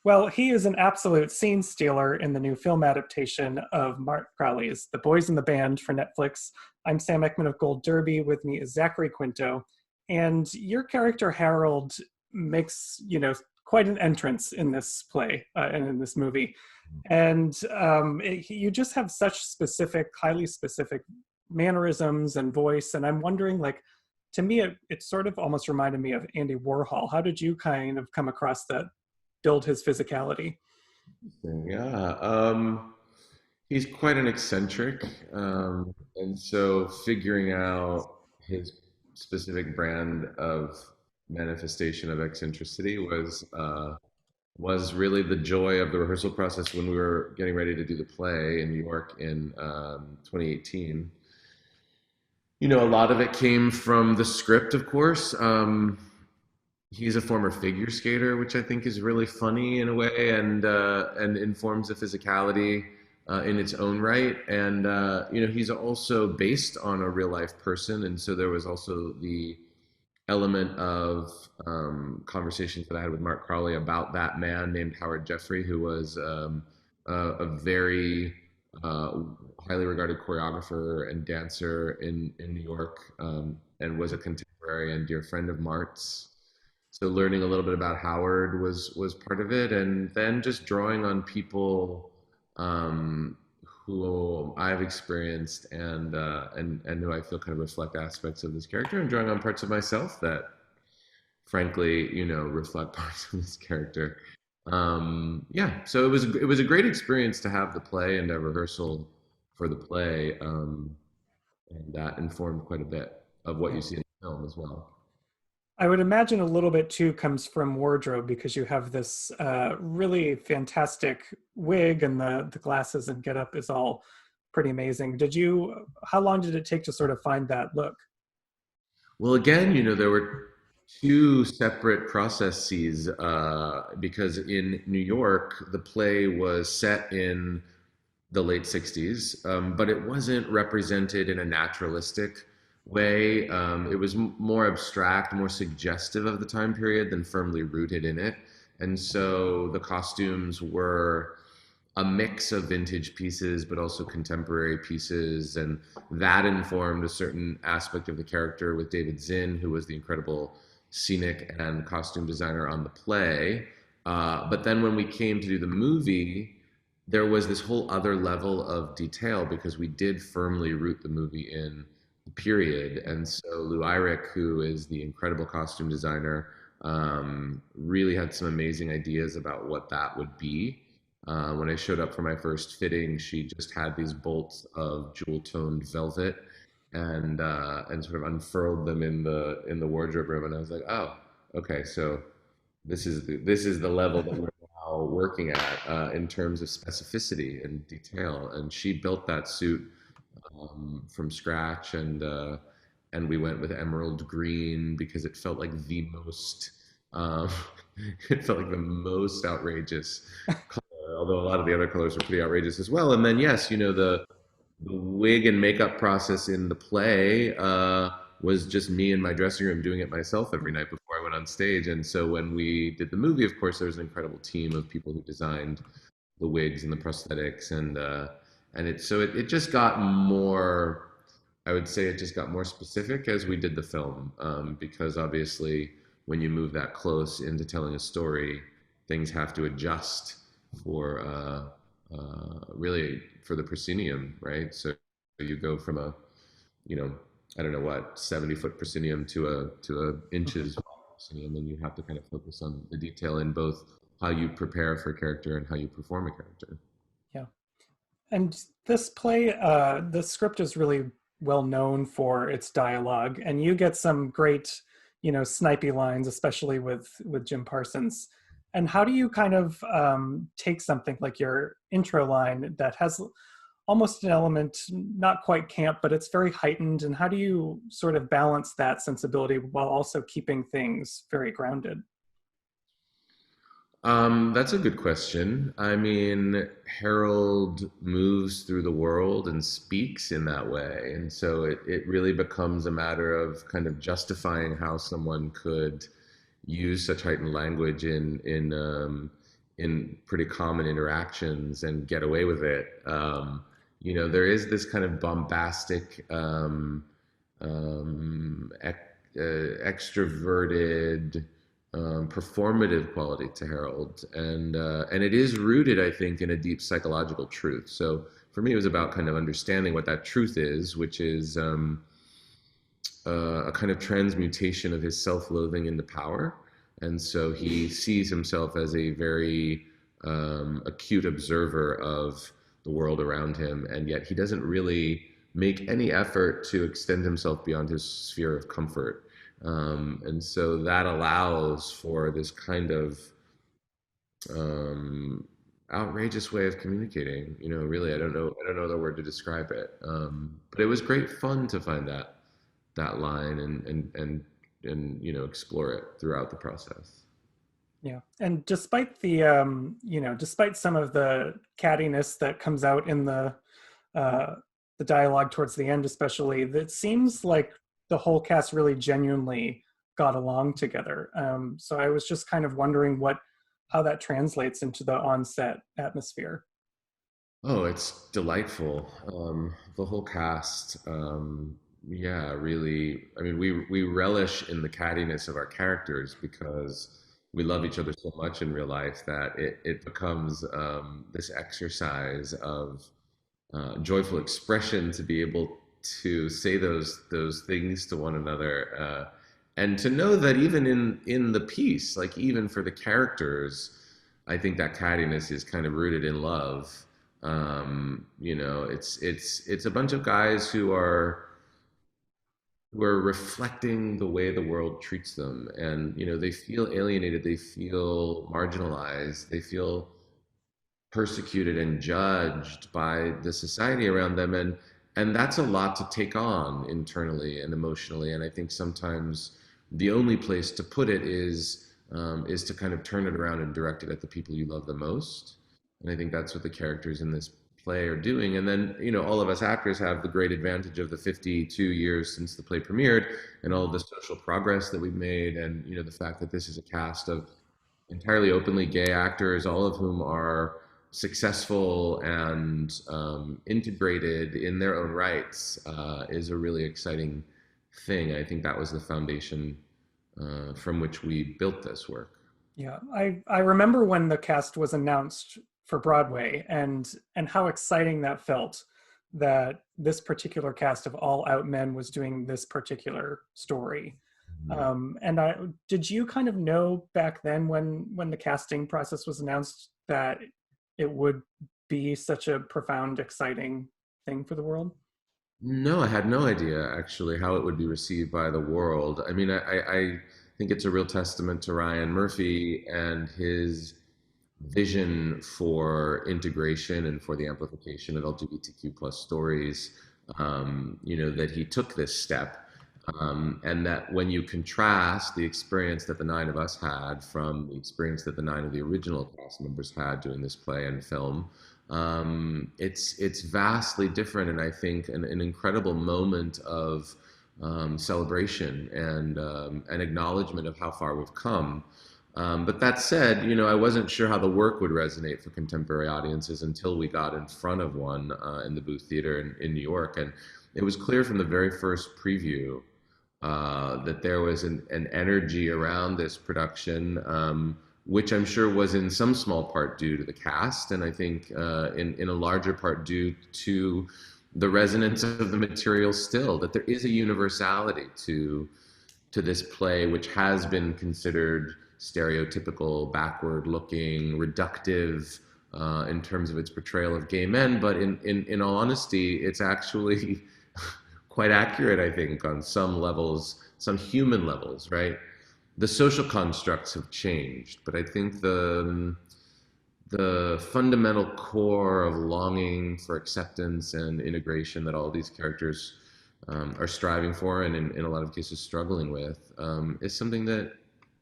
Well, he is an absolute scene stealer in the new film adaptation of Mark Crowley's The Boys in the Band for Netflix. I'm Sam Eckmann of Gold Derby. With me is Zachary Quinto. And your character, Harold, makes, quite an entrance in this play and in this movie. And you just have such specific, highly specific mannerisms and voice. And I'm wondering, like, to me, it sort of almost reminded me of Andy Warhol. How did you kind of come across that, build his physicality? Yeah, he's quite an eccentric, and so figuring out his specific brand of manifestation of eccentricity was really the joy of the rehearsal process when we were getting ready to do the play in New York in 2018. A lot of it came from the script, of course. He's a former figure skater, which I think is really funny in a way, and informs the physicality in its own right. And he's also based on a real life person, and so there was also the element of conversations that I had with Mark Crowley about that man named Howard Jeffrey, who was a very highly regarded choreographer and dancer in New York, and was a contemporary and dear friend of Mart's. So learning a little bit about Howard was part of it, and then just drawing on people who I've experienced and who I feel kind of reflect aspects of this character, and drawing on parts of myself that, frankly, reflect parts of this character. Yeah, so it was a great experience to have the play and a rehearsal for the play, and that informed quite a bit of what you see in the film as well. I would imagine a little bit too comes from wardrobe because you have this really fantastic wig, and the glasses and getup is all pretty amazing. How long did it take to sort of find that look? Well, again, there were two separate processes because in New York, the play was set in the late 60s, but it wasn't represented in a naturalistic way. It was more abstract, more suggestive of the time period than firmly rooted in it. And so the costumes were a mix of vintage pieces, but also contemporary pieces. And that informed a certain aspect of the character with David Zinn, who was the incredible scenic and costume designer on the play. But then when we came to do the movie, there was this whole other level of detail because we did firmly root the movie in the period. And so Lou Eyrick, who is the incredible costume designer, really had some amazing ideas about what that would be. When I showed up for my first fitting, she just had these bolts of jewel-toned velvet and sort of unfurled them in the wardrobe room, and I was like, oh, okay, so this is the level that we're now working at in terms of specificity and detail. And she built that suit from scratch, and we went with emerald green because it felt like the most um, it felt like the most outrageous color, although a lot of the other colors were pretty outrageous as well. And then yes, the wig and makeup process in the play was just me in my dressing room doing it myself every night before I went on stage. And so when we did the movie, of course, there was an incredible team of people who designed the wigs and the prosthetics, and it just got more. I would say it just got more specific as we did the film, because obviously when you move that close into telling a story, things have to adjust for really for the proscenium, right? So you go from a, you know, I don't know what, 70-foot proscenium to a inches proscenium, and you have to kind of focus on the detail in both how you prepare for a character and how you perform a character. Yeah. And this play, the script is really well known for its dialogue, and you get some great, snipey lines, especially with Jim Parsons. And how do you kind of take something like your intro line that has almost an element, not quite camp, but it's very heightened, and how do you sort of balance that sensibility while also keeping things very grounded? That's a good question. I mean, Harold moves through the world and speaks in that way. And so it really becomes a matter of kind of justifying how someone could use such heightened language in pretty common interactions and get away with it. There is this kind of bombastic, extroverted, performative quality to Harold, and it is rooted, I think, in a deep psychological truth. So for me, it was about kind of understanding what that truth is, which is a kind of transmutation of his self-loathing into power. And so he sees himself as a very acute observer of the world around him, and yet he doesn't really make any effort to extend himself beyond his sphere of comfort. And so that allows for this kind of um, outrageous way of communicating. Really, I don't know the word to describe it. But it was great fun to find that line and explore it throughout the process. Yeah, and despite despite some of the cattiness that comes out in uh, the dialogue towards the end, especially, it seems like the whole cast really genuinely got along together. So I was just kind of wondering how that translates into the on-set atmosphere. Oh, it's delightful. The whole cast, yeah, really. I mean, we relish in the cattiness of our characters because we love each other so much in real life that it becomes this exercise of joyful expression to be able to say those things to one another, and to know that even in the piece, like even for the characters, I think that cattiness is kind of rooted in love. It's a bunch of guys who are reflecting the way the world treats them, and they feel alienated, they feel marginalized, they feel persecuted and judged by the society around them, and that's a lot to take on internally and emotionally. And I think sometimes the only place to put it is to kind of turn it around and direct it at the people you love the most. And I think that's what the characters in this play are doing. And then all of us actors have the great advantage of the 52 years since the play premiered and all of the social progress that we've made, and the fact that this is a cast of entirely openly gay actors, all of whom are successful and integrated in their own rights, is a really exciting thing. I think that was the foundation from which we built this work. Yeah, I remember when the cast was announced for Broadway, and how exciting that felt, that this particular cast of all out men was doing this particular story. And did you kind of know back then when the casting process was announced that it would be such a profound, exciting thing for the world? No, I had no idea actually how it would be received by the world. I mean, I think it's a real testament to Ryan Murphy and his vision for integration and for the amplification of LGBTQ plus stories. That he took this step, and that when you contrast the experience that the nine of us had from the experience that the nine of the original cast members had doing this play and film, it's vastly different, and I think an incredible moment of celebration and an acknowledgement of how far we've come. But that said, I wasn't sure how the work would resonate for contemporary audiences until we got in front of one in the Booth Theater in New York, and it was clear from the very first preview that there was an energy around this production, which I'm sure was in some small part due to the cast, and I think in a larger part due to the resonance of the material still, that there is a universality to this play, which has been considered stereotypical, backward-looking, reductive in terms of its portrayal of gay men. But in all honesty, it's actually quite accurate, I think, on some levels, some human levels, right? The social constructs have changed, but I think the fundamental core of longing for acceptance and integration that all these characters are striving for, and in a lot of cases struggling with, is something that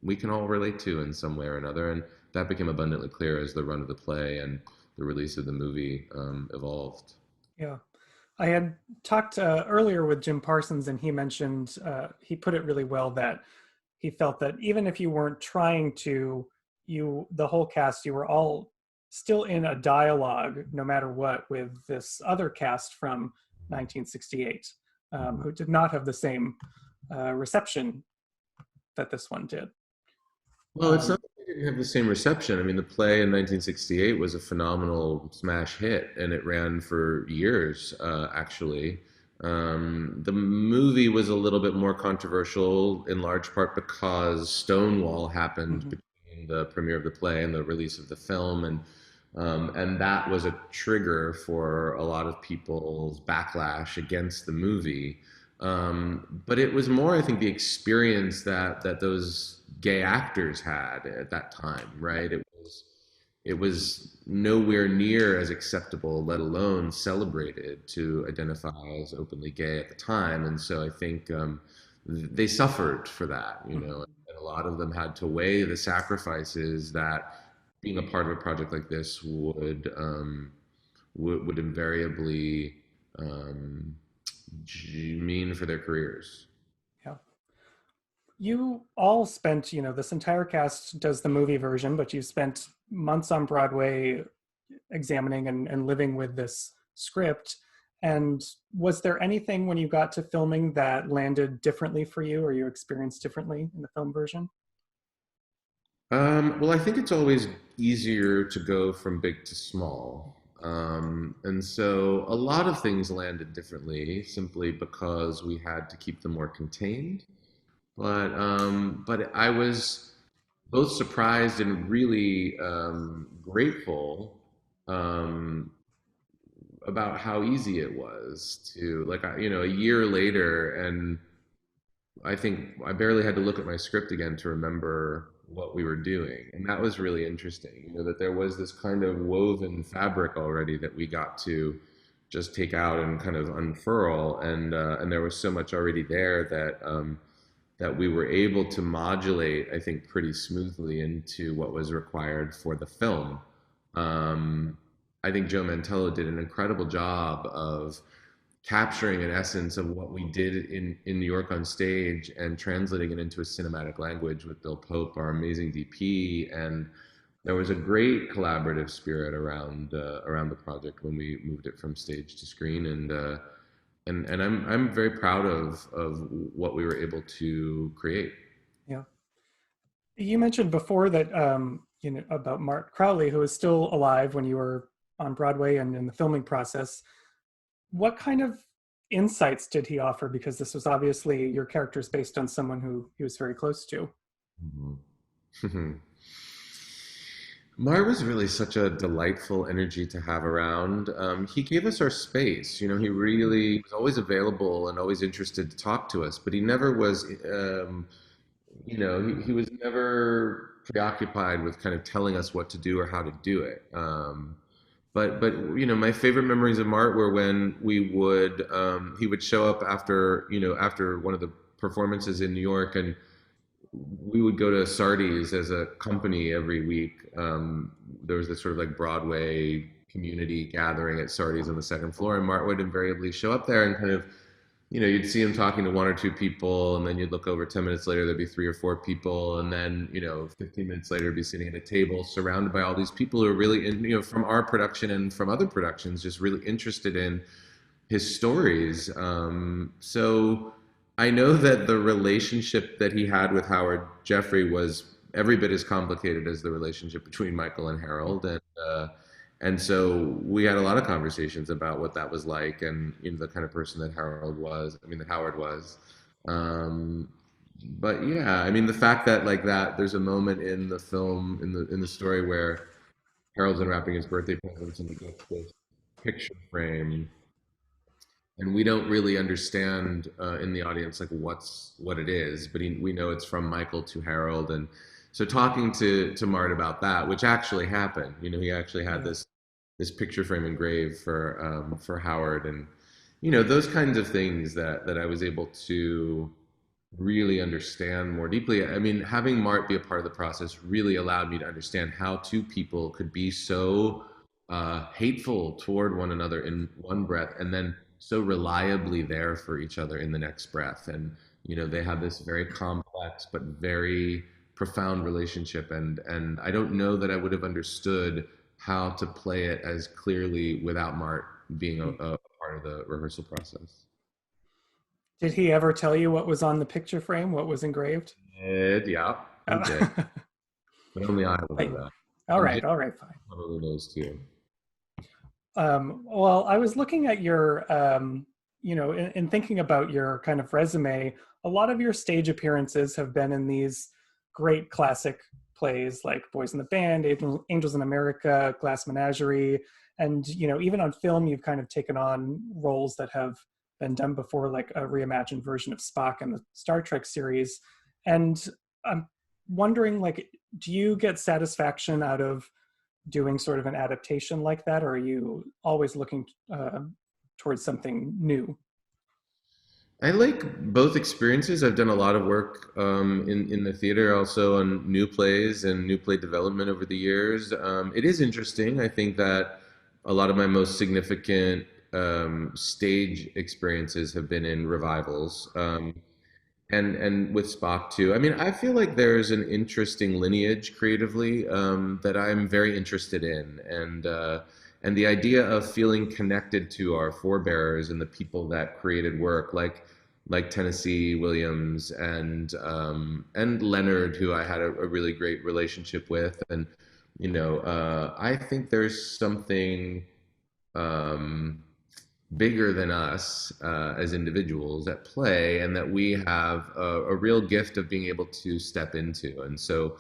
we can all relate to in some way or another. And that became abundantly clear as the run of the play and the release of the movie evolved. Yeah. I had talked earlier with Jim Parsons, and he mentioned, he put it really well, that he felt that even if you weren't trying to the whole cast, you were all still in a dialogue, no matter what, with this other cast from 1968, who did not have the same reception that this one did. Well, it's not Um, that they didn't have the same reception. I mean, the play in 1968 was a phenomenal smash hit, and it ran for years, actually. The movie was a little bit more controversial, in large part because Stonewall happened mhm, between the premiere of the play and the release of the film, and that was a trigger for a lot of people's backlash against the movie. But it was more, I think, the experience that those gay actors had at that time, yeah, right? It was nowhere near as acceptable, let alone celebrated, to identify as openly gay at the time, and so I think they suffered for that, mhm, and a lot of them had to weigh the sacrifices that being a part of a project like this would invariably um, mean for their careers. yeah. You all spent, this entire cast does the movie version, but you spent months on Broadway examining and living with this script. And was there anything when you got to filming that landed differently for you, or you experienced differently in the film version? Well, I think it's always easier to go from big to small. And so a lot of things landed differently simply because we had to keep them more contained. But I was both surprised and really grateful um, about how easy it was to, like, a year later, and I think I barely had to look at my script again to remember what we were doing. And that was really interesting, that there was this kind of woven fabric already that we got to just take out and kind of unfurl. And there was so much already there that we were able to modulate, I think, pretty smoothly into what was required for the film. Um, I think Joe Mantello did an incredible job of capturing an essence of what we did in New York on stage and translating it into a cinematic language with Bill Pope, our amazing DP. And there was a great collaborative spirit around the project when we moved it from stage to screen. And I'm very proud of what we were able to create. Yeah. You mentioned before that, about Mark Crowley, who is still alive when you were on Broadway and in the filming process. What kind of insights did he offer? Because this was obviously your character's based on someone who he was very close to. Mhm. Mar was really such a delightful energy to have around. He gave us our space. He really was always available and always interested to talk to us, but he never was, he was never preoccupied with kind of telling us what to do or how to do it. But my favorite memories of Mart were when he would show up after one of the performances in New York, and we would go to Sardi's as a company every week. There was this sort of like Broadway community gathering at Sardi's on the second floor, and Mart would invariably show up there and kind of, you'd see him talking to one or two people, and then you'd look over 10 minutes later, there'd be three or four people, and then 15 minutes later, be sitting at a table surrounded by all these people who are really, from our production and from other productions, just really interested in his stories. So I know that the relationship that he had with Howard Jeffrey was every bit as complicated as the relationship between Michael and Harold, and so we had a lot of conversations about what that was like, and the kind of person that that Howard was. Um, but yeah, I mean, the fact that, like, that there's a moment in the film, in the story, where Harold's unwrapping his birthday presents and he gets this picture frame, and we don't really understand in the audience, like, what it is, but we know it's from Michael to Harold. And so talking to Mart about that, which actually happened, he actually had Yeah. this picture frame engraved for Howard, and those kinds of things that I was able to really understand more deeply. I mean, having Mart be a part of the process really allowed me to understand how two people could be so hateful toward one another in one breath, and then so reliably there for each other in the next breath. And they have this very complex but very profound relationship, and I don't know that I would have understood how to play it as clearly without Mart being a part of the rehearsal process. Did he ever tell you what was on the picture frame, what was engraved? Yeah, he did, Oh. but only I will know Like, that. And Jim all right, fine. probably knows too. Well, I was looking at your, in thinking about your kind of resume, a lot of your stage appearances have been in these great classic plays like Boys in the Band, Angels in America, Glass Menagerie, and even on film, you've kind of taken on roles that have been done before, like a reimagined version of Spock in the Star Trek series. And I'm wondering, like, do you get satisfaction out of doing sort of an adaptation like that, or are you always looking towards something new? I like both experiences. I've done a lot of work in the theater, also on new plays and new play development over the years. It is interesting. I think that a lot of my most significant stage experiences have been in revivals. And with Spock too. I mean, I feel like there's an interesting lineage creatively that I'm very interested in, and the idea of feeling connected to our forebears and the people that created work, like Tennessee Williams and Leonard, who I had a really great relationship with, and I think there's something. Um, Bigger than us as individuals at play, and that we have a real gift of being able to step into. And so,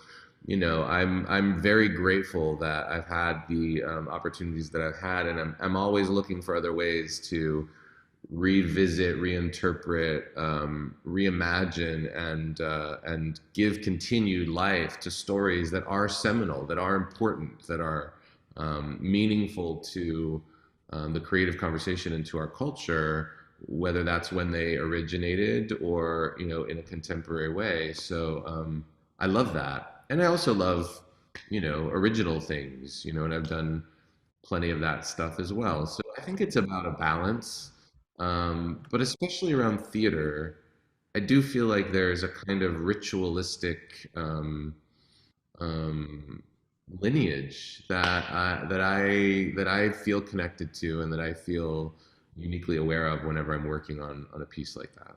I'm very grateful that I've had the opportunities that I've had, and I'm always looking for other ways to revisit, reinterpret, reimagine, and give continued life to stories that are seminal, that are important, that are meaningful to the creative conversation into our culture, whether that's when they originated or in a contemporary way. So I love that, and I also love original things, and I've done plenty of that stuff as well. So I think it's about a balance, but especially around theater, I do feel like there's a kind of ritualistic um, lineage that I feel connected to, and that I feel uniquely aware of whenever I'm working on a piece like that.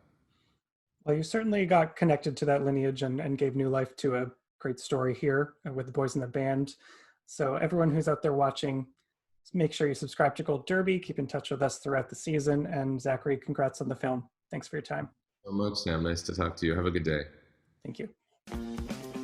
Well, you certainly got connected to that lineage and gave new life to a great story here with the Boys in the Band. So everyone who's out there watching, make sure you subscribe to Gold Derby, keep in touch with us throughout the season, and Zachary, congrats on the film. Thanks for your time. So much, Sam. Nice to talk to you. Have a good day. Thank you.